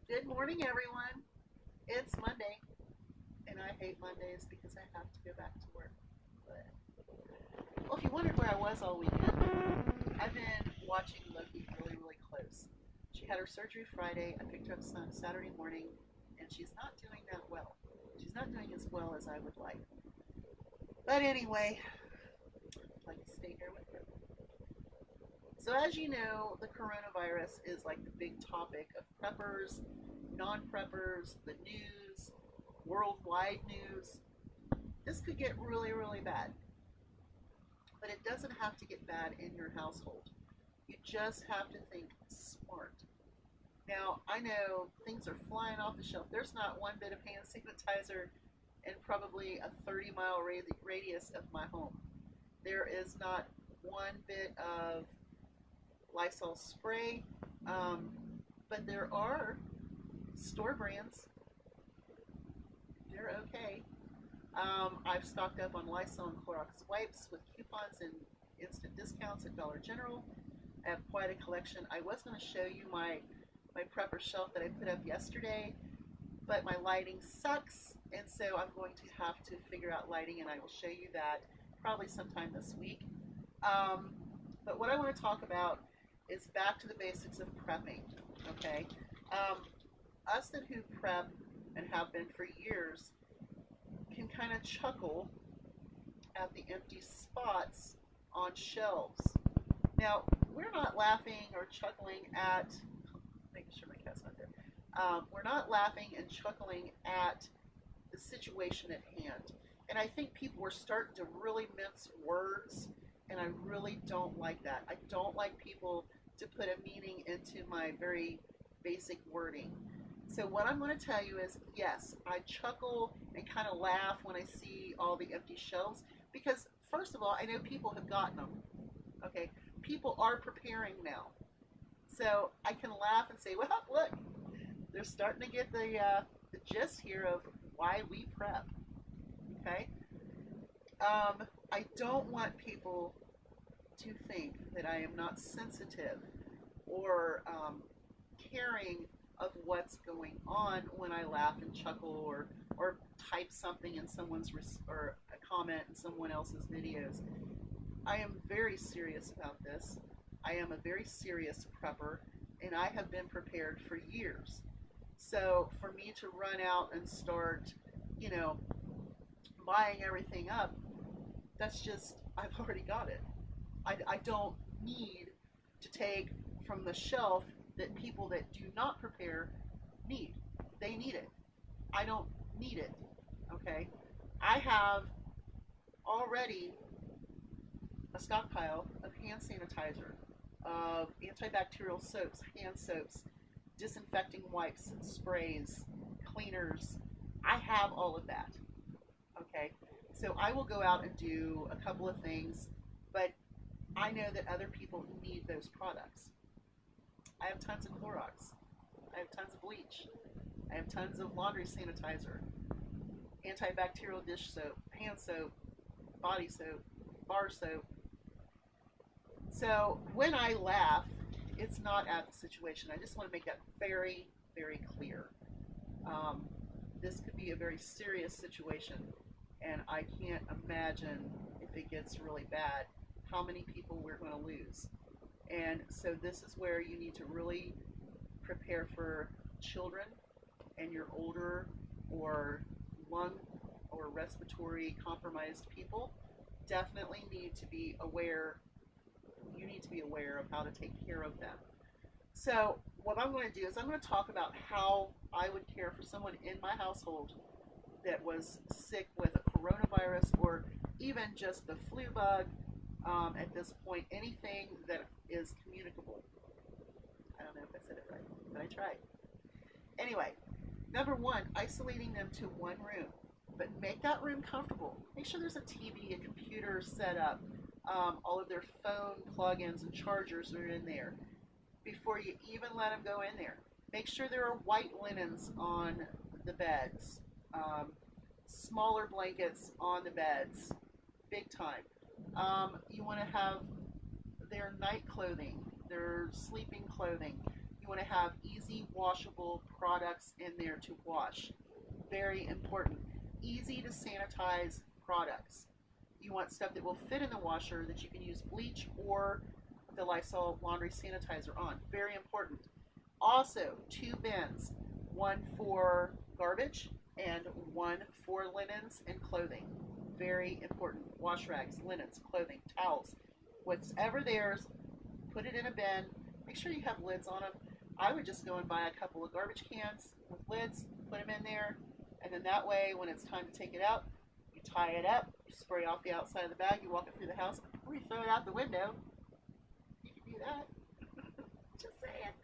Good morning, everyone. It's Monday, and I hate Mondays because I have to go back to work. But, well, if you wondered where I was all weekend, I've been watching Loki really, really close. She had her surgery Friday. I picked her up Saturday morning, and she's not doing that well. She's not doing as well as I would like. But anyway, I'd like to stay here with her. So, as you know, the coronavirus is like the big topic of preppers, non preppers, the news, worldwide news. This could get really, really bad. But it doesn't have to get bad in your household. You just have to think smart. Now, I know things are flying off the shelf. There's not one bit of hand sanitizer in probably a 30-mile radius of my home. There is not one bit of Lysol spray, um, but there are store brands. They're okay. I've stocked up on Lysol and Clorox wipes with coupons and instant discounts at Dollar General. I have quite a collection. I was going to show you my prepper shelf that I put up yesterday, but my lighting sucks, and so I'm going to have to figure out lighting, and I will show you that probably sometime this week. But what I want to talk about is back to the basics of prepping, okay? Us that who prep and have been for years can kind of chuckle at the empty spots on shelves. Now, we're not laughing or chuckling at, making sure my cat's not there, we're not laughing and chuckling at the situation at hand. And I think people are starting to really mince words, and I really don't like that. I don't like people to put a meaning into my very basic wording. So what I'm going to tell you is, yes, I chuckle and kind of laugh when I see all the empty shelves because, first of all, I know people have gotten them. Okay, people are preparing now, so I can laugh and say, well, look, they're starting to get the gist here of why we prep. Okay, I don't want people to think that I am not sensitive or caring of what's going on when I laugh and chuckle or type something in someone's or a comment in someone else's videos. I am very serious about this. I am a very serious prepper, and I have been prepared for years. So for me to run out and start, you know, buying everything up, that's just, I've already got it. I don't need to take from the shelf that people that do not prepare need. They need it. I don't need it. Okay? I have already a stockpile of hand sanitizer, of antibacterial soaps, hand soaps, disinfecting wipes, sprays, cleaners. I have all of that. Okay? So I will go out and do a couple of things, but I know that other people need those products. I have tons of Clorox. I have tons of bleach. I have tons of laundry sanitizer, antibacterial dish soap, hand soap, body soap, bar soap. So when I laugh, it's not at the situation. I just want to make that very, very clear. Um, this could be a very serious situation, and I can't imagine if it gets really bad how many people we're going to lose. And so this is where you need to really prepare for children and your older or lung or respiratory compromised people. Definitely need to be aware. You need to be aware of how to take care of them. So what I'm going to do is I'm going to talk about how I would care for someone in my household that was sick with a coronavirus or even just the flu bug. At this point, anything that is communicable. I don't know if I said it right, but I tried. Anyway, number one, isolating them to one room, but make that room comfortable. Make sure there's a TV, a computer set up, all of their phone plugins and chargers are in there before you even let them go in there. Make sure there are white linens on the beds, smaller blankets on the beds, big time. You want to have their night clothing, their sleeping clothing. You You want to have easy washable products in there to wash. Very important. Easy to sanitize products. You want stuff that will fit in the washer that you can use bleach or the Lysol laundry sanitizer on. Very important. Also, 2 bins, one for garbage and one for linens and clothing. Very important. Wash rags, linens, clothing, towels, whatever theirs, put it in a bin. Make sure you have lids on them. I would just go and buy a couple of garbage cans with lids, put them in there, and then that way when it's time to take it out, you tie it up, you spray off the outside of the bag, you walk it through the house, before you throw it out the window. You can do that. Just saying.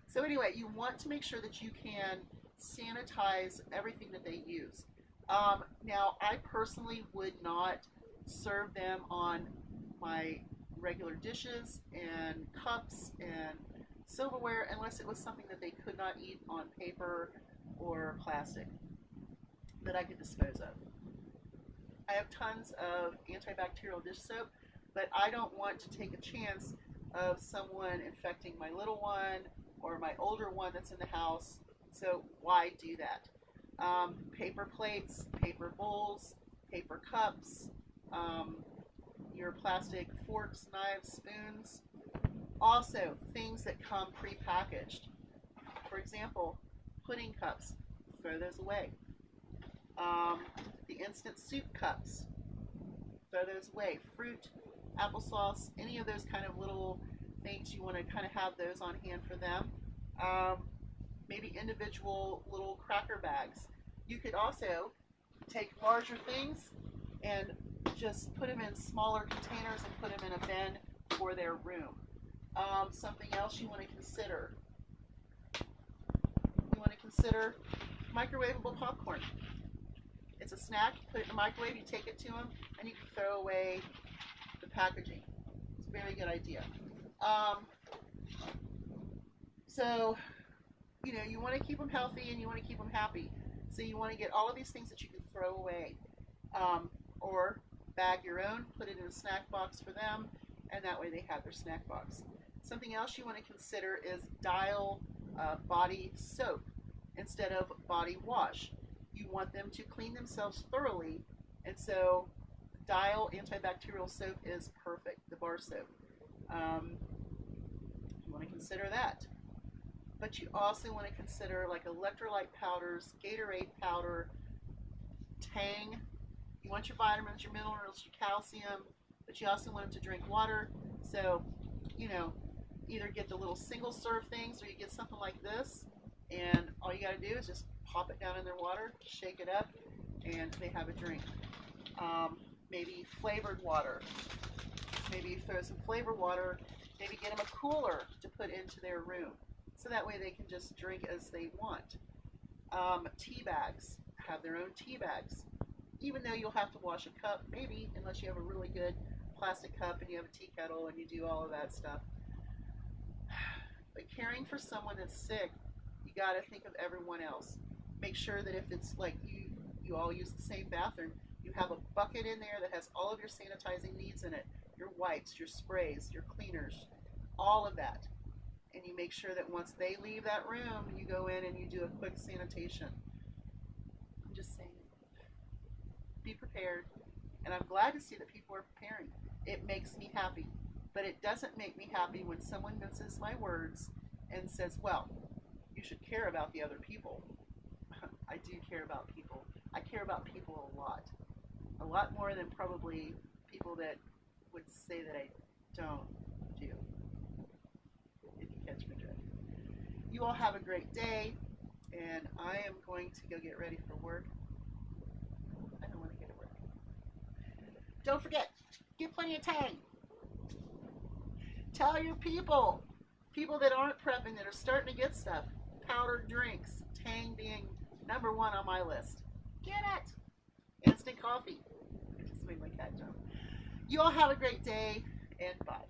So anyway, you want to make sure that you can sanitize everything that they use. Now, I personally would not serve them on my regular dishes and cups and silverware unless it was something that they could not eat on paper or plastic that I could dispose of. I have tons of antibacterial dish soap, but I don't want to take a chance of someone infecting my little one or my older one that's in the house, so why do that? Paper plates, paper bowls, paper cups, your plastic forks, knives, spoons. Also, things that come pre-packaged. For example, pudding cups, throw those away. The instant soup cups, throw those away. Fruit, applesauce, any of those kind of little things, you want to kind of have those on hand for them. Maybe individual little cracker bags. You could also take larger things and just put them in smaller containers and put them in a bin for their room. Something else you want to consider. You want to consider microwavable popcorn. It's a snack, put it in the microwave, you take it to them, and you can throw away the packaging. It's a very good idea. So, you know, you want to keep them healthy and you want to keep them happy. So you want to get all of these things that you can throw away. Or bag your own, put it in a snack box for them, and that way they have their snack box. Something else you want to consider is dial body soap instead of body wash. You want them to clean themselves thoroughly, and so Dial antibacterial soap is perfect, the bar soap. You want to consider that. But you also want to consider like electrolyte powders, Gatorade powder, Tang. You want your vitamins, your minerals, your calcium, but you also want them to drink water. So, you know, either get the little single serve things or you get something like this, and all you got to do is just pop it down in their water, shake it up, and they have a drink. Maybe flavored water. Maybe you throw some flavored water, maybe get them a cooler to put into their room. So that way they can just drink as they want. Tea bags, have their own tea bags. Even though you'll have to wash a cup, maybe, unless you have a really good plastic cup and you have a tea kettle and you do all of that stuff. But caring for someone that's sick, you got to think of everyone else. Make sure that if it's like you all use the same bathroom, you have a bucket in there that has all of your sanitizing needs in it. Your wipes, your sprays, your cleaners, all of that. And you make sure that once they leave that room, you go in and you do a quick sanitation. I'm just saying, be prepared. And I'm glad to see that people are preparing. It makes me happy. But it doesn't make me happy when someone misses my words and says, well, you should care about the other people. I do care about people. I care about people a lot. A lot more than probably people that would say that I don't do. If you catch my drift. You all have a great day, and I am going to go get ready for work. I don't want to get to work. Don't forget, get plenty of Tang. Tell your people that aren't prepping, that are starting to get stuff, powdered drinks, Tang being #1 on my list. Get it! Instant coffee. I just made my cat jump. You all have a great day, and bye.